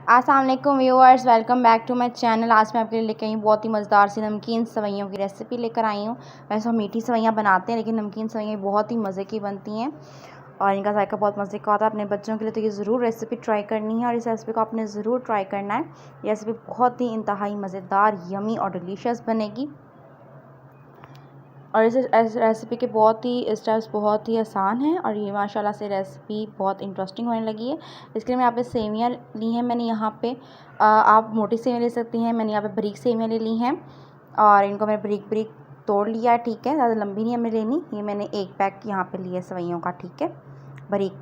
अस्सलाम वालेकुम viewers, welcome back to my channel. आज मैं आपके लिए लेकर आई हूँ बहुत ही मज़ेदार सी नमकीन सेवइयों की रेसिपी लेकर आई हूँ। वैसे हम मीठी सेवइयाँ बनाते हैं, लेकिन नमकीन सेवइयाँ बहुत ही मज़े की बनती हैं और इनका जायका बहुत मज़े का होता है। अपने बच्चों के लिए तो ये ज़रूर रेसिपी ट्राई करनी है और इस रेसिपी को आपने ज़रूर ट्राई करना है। ये रेसिपी बहुत ही इंतहाई मज़ेदार, यमी और डिलीशियस बनेगी और इस रेसिपी के बहुत ही स्टेप्स बहुत ही आसान हैं और ये माशाल्लाह से रेसिपी बहुत इंटरेस्टिंग होने लगी है। इसके लिए मैं यहाँ पे सेवियाँ ली हैं। मैंने यहाँ पे आप मोटी सेवियाँ ले सकती हैं, मैंने यहाँ पे बारीक सेवियाँ ले ली हैं और इनको मैंने बारीक बारीक तोड़ लिया है। ठीक है, ज़्यादा लंबी नहीं हमें लेनी। ये मैंने 1 पैक यहाँ पे लिया सेवइयों का, ठीक है, बारीक।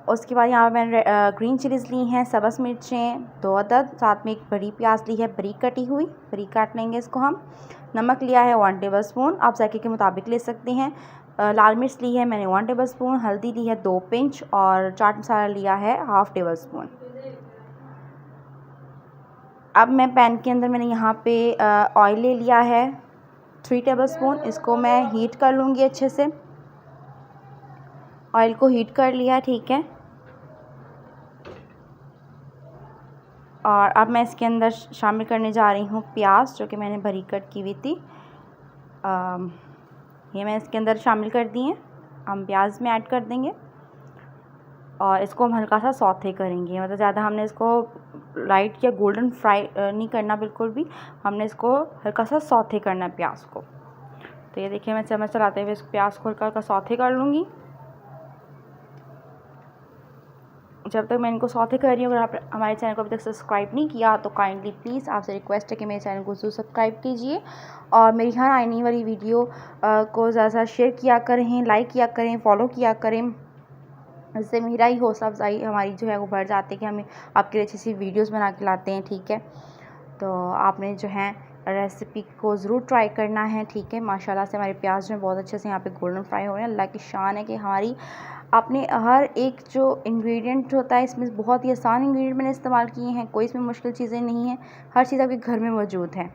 उसके बाद यहाँ पर मैंने ग्रीन चिलीज़ ली हैं, सब्ज़ मिर्चें 2 अदद, साथ में एक बड़ी प्याज ली है बारीक कटी हुई, बारीक काट लेंगे इसको हम। नमक लिया है 1 टेबल स्पून, आप जायके के मुताबिक ले सकते हैं। लाल मिर्च ली है मैंने 1 टेबल स्पून, हल्दी ली है 2 पिंच और चाट मसाला लिया है 1/2 टेबल स्पून। अब मैं पैन के अंदर मैंने यहाँ पे ऑयल ले लिया है 3 टेबल स्पून। इसको मैं हीट कर लूँगी अच्छे से। ऑयल को हीट कर लिया, ठीक है। और अब मैं इसके अंदर शामिल करने जा रही हूँ प्याज, जो कि मैंने बारीक कट की हुई थी। ये मैं इसके अंदर शामिल कर दी हैं। हम प्याज में ऐड कर देंगे और इसको हम हल्का सा सौते करेंगे। मतलब ज़्यादा हमने इसको लाइट या गोल्डन फ्राई नहीं करना, बिल्कुल भी। हमने इसको हल्का सा सौते करना है प्याज को। तो ये देखिए, मैं चम्मच चलाते हुए इस प्याज को हल्का हल्का सौते कर लूँगी। जब तक मैं इनको सौते कर रही हूँ, अगर आप हमारे चैनल को अभी तक सब्सक्राइब नहीं किया तो काइंडली प्लीज़ आपसे रिक्वेस्ट है कि मेरे चैनल को ज़रूर सब्सक्राइब कीजिए और मेरी हर आने वाली वीडियो को ज़्यादा शेयर किया करें, लाइक किया करें, फॉलो किया करें। इससे मेरा ही हौसला अफजाई हमारी जो है वो बढ़ जाती है कि हमें आपके लिए अच्छी सी वीडियोज़ बना के लाते हैं, ठीक है। तो आपने जो है रेसिपी को ज़रूर ट्राई करना है, ठीक है। माशाल्लाह से हमारे प्याज में बहुत अच्छे से यहाँ पे गोल्डन फ्राई हो रहे हैं। अल्लाह की शान है कि हमारी आपने हर एक जो इंग्रेडिएंट होता है, इसमें बहुत ही आसान इंग्रेडिएंट मैंने इस्तेमाल किए हैं। कोई इसमें मुश्किल चीज़ें नहीं हैं, हर चीज़ आपके घर में मौजूद है।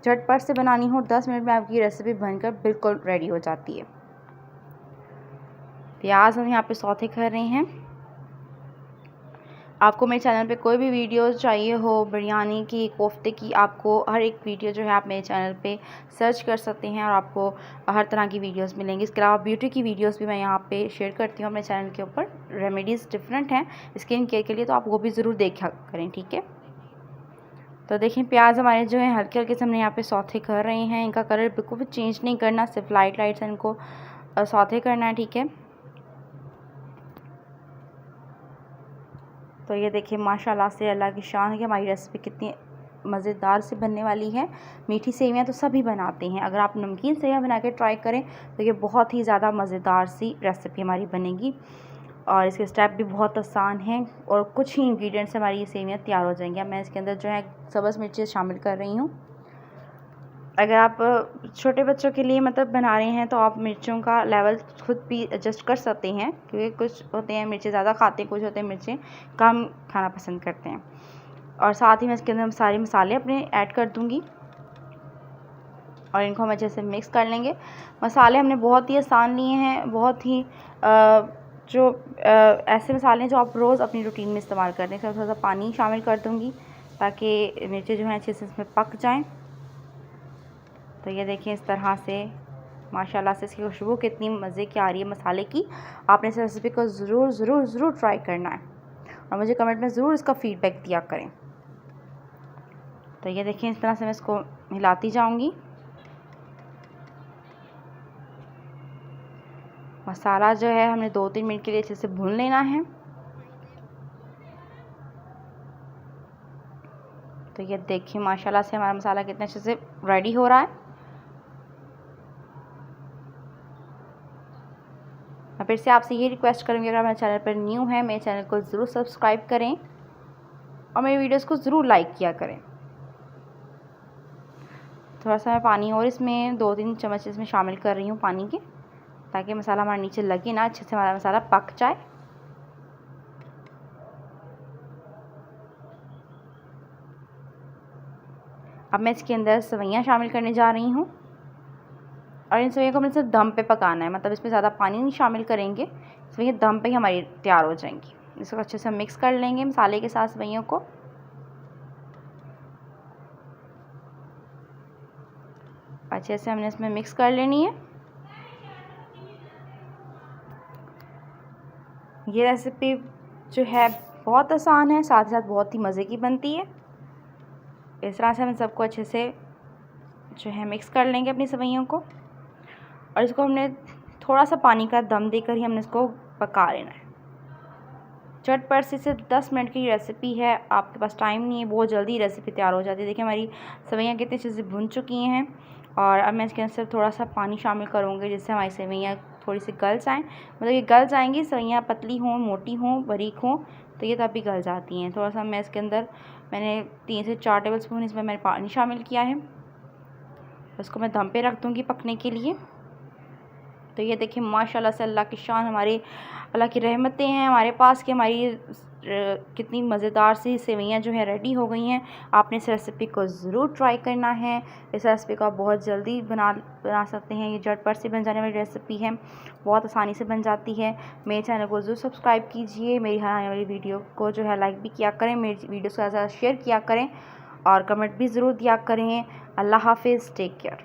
झटपट से बनानी हो 10 मिनट में आपकी रेसिपी बनकर बिल्कुल रेडी हो जाती है। प्याज हम यहाँ पे सौते कर रहे हैं। आपको मेरे चैनल पे कोई भी वीडियोस चाहिए हो, बिरयानी की, कोफ्ते की, आपको हर एक वीडियो जो है आप मेरे चैनल पे सर्च कर सकते हैं और आपको हर तरह की वीडियोस मिलेंगी। इसके अलावा ब्यूटी की वीडियोस भी मैं यहाँ पे शेयर करती हूँ अपने चैनल के ऊपर। रेमेडीज़ डिफरेंट हैं स्किन केयर के लिए, तो आप वो भी ज़रूर देखा करें, ठीक है। तो देखिए, प्याज हमारे जो है हल्के हल्के से हमने यहाँ पे सौते कर रहे हैं। इनका कलर बिल्कुल भी चेंज नहीं करना, सिर्फ लाइट लाइट से इनको सौते करना है, ठीक है। तो ये देखिए, माशाल्लाह से अल्लाह की शान है कि हमारी रेसिपी कितनी मज़ेदार से बनने वाली है। मीठी सेवियाँ तो सभी बनाते हैं, अगर आप नमकीन सेवियाँ बना के ट्राई करें तो ये बहुत ही ज़्यादा मज़ेदार सी रेसिपी हमारी बनेगी और इसके स्टेप भी बहुत आसान हैं और कुछ ही इंग्रेडिएंट्स से हमारी ये सेवियाँ तैयार हो जाएंगी। अब मैं इसके अंदर जो है सब्ज़ मिर्चें शामिल कर रही हूँ। अगर आप छोटे बच्चों के लिए मतलब बना रहे हैं तो आप मिर्चों का लेवल खुद भी एडजस्ट कर सकते हैं, क्योंकि कुछ होते हैं मिर्चें ज़्यादा खाते हैं, कुछ होते हैं मिर्चें कम खाना पसंद करते हैं। और साथ ही मैं इसके अंदर सारे मसाले अपने ऐड कर दूँगी और इनको हम अच्छे से मिक्स कर लेंगे। मसाले हमने बहुत ही आसान लिए हैं, बहुत ही ऐसे मसाले हैं जो आप रोज़ अपनी रूटीन में इस्तेमाल करते हैं। थोड़ा सा पानी शामिल कर दूँगी ताकि मिर्चें जो हैं अच्छे से इसमें पक जाएँ। तो ये देखिए, इस तरह से माशाल्लाह से इसकी खुशबू कितनी मज़े की आ रही है मसाले की। आपने इस रेसिपी को ज़रूर ज़रूर ज़रूर ट्राई करना है और मुझे कमेंट में ज़रूर इसका फ़ीडबैक दिया करें। तो ये देखिए, इस तरह से मैं इसको हिलाती जाऊंगी। मसाला जो है हमने 2-3 मिनट के लिए अच्छे से भून लेना है। तो ये देखिए, माशाल्लाह से हमारा मसाला कितने अच्छे से रेडी हो रहा है। मैं फिर से आपसे ये रिक्वेस्ट करूँगी, अगर मेरे चैनल पर न्यू है मेरे चैनल को ज़रूर सब्सक्राइब करें और मेरी वीडियोस को ज़रूर लाइक किया करें। थोड़ा सा मैं पानी और इसमें 2-3 चम्मच इसमें शामिल कर रही हूँ पानी के, ताकि मसाला हमारे नीचे लगे ना, अच्छे से हमारा मसाला पक जाए। अब मैं इसके अंदर सेवइयाँ शामिल करने जा रही हूँ और इन सेवइयों को हमने सिर्फ दम पे पकाना है, मतलब इसमें ज़्यादा पानी नहीं शामिल करेंगे। सेवइयाँ दम पे ही हमारी तैयार हो जाएंगी। इसको अच्छे से मिक्स कर लेंगे मसाले के साथ सेवइयों को। अच्छे से हमने इसमें मिक्स कर लेनी है। ये रेसिपी जो है बहुत आसान है, साथ ही साथ बहुत ही मज़े की बनती है। इस तरह से हम सबको अच्छे से जो है मिक्स कर लेंगे अपनी सेवइयों को, और इसको हमने थोड़ा सा पानी का दम देकर ही हमने इसको पका लेना है। झटपट से सिर्फ 10 मिनट की रेसिपी है, आपके पास टाइम नहीं है, बहुत जल्दी रेसिपी तैयार हो जाती है। देखिए हमारी सेवइयाँ कितनी अच्छे से भुन चुकी हैं, और अब मैं इसके अंदर सिर्फ थोड़ा सा पानी शामिल करूँगी जिससे हमारी सेवइयाँ थोड़ी सी गल जाएँ। मतलब ये गल जाएंगी, सेवइयाँ पतली हों, मोटी हों, बारीक हों, तो ये तभी गल जाती हैं। थोड़ा सा मैं इसके अंदर मैंने 3 से 4 टेबल स्पून इसमें मैंने पानी शामिल किया है। इसको मैं दम पे रख दूँगी पकने के लिए। तो ये देखिए माशाल्लाह से अल्लाह की शान, हमारे अल्लाह की रहमतें हैं हमारे पास कि हमारी कितनी मज़ेदार सी सेवइयाँ जो है रेडी हो गई हैं। आपने इस रेसिपी को ज़रूर ट्राई करना है। इस रेसिपी को आप बहुत जल्दी बना सकते हैं। ये झटपट से बन जाने वाली रेसिपी है, बहुत आसानी से बन जाती है। मेरे चैनल को ज़रूर सब्सक्राइब कीजिए, मेरी हर आने वाली वीडियो को जो है लाइक भी किया करें, मेरी वीडियो को ज़्यादा शेयर किया करें, और कमेंट भी ज़रूर दिया करें। अल्लाह हाफिज़, टेक केयर।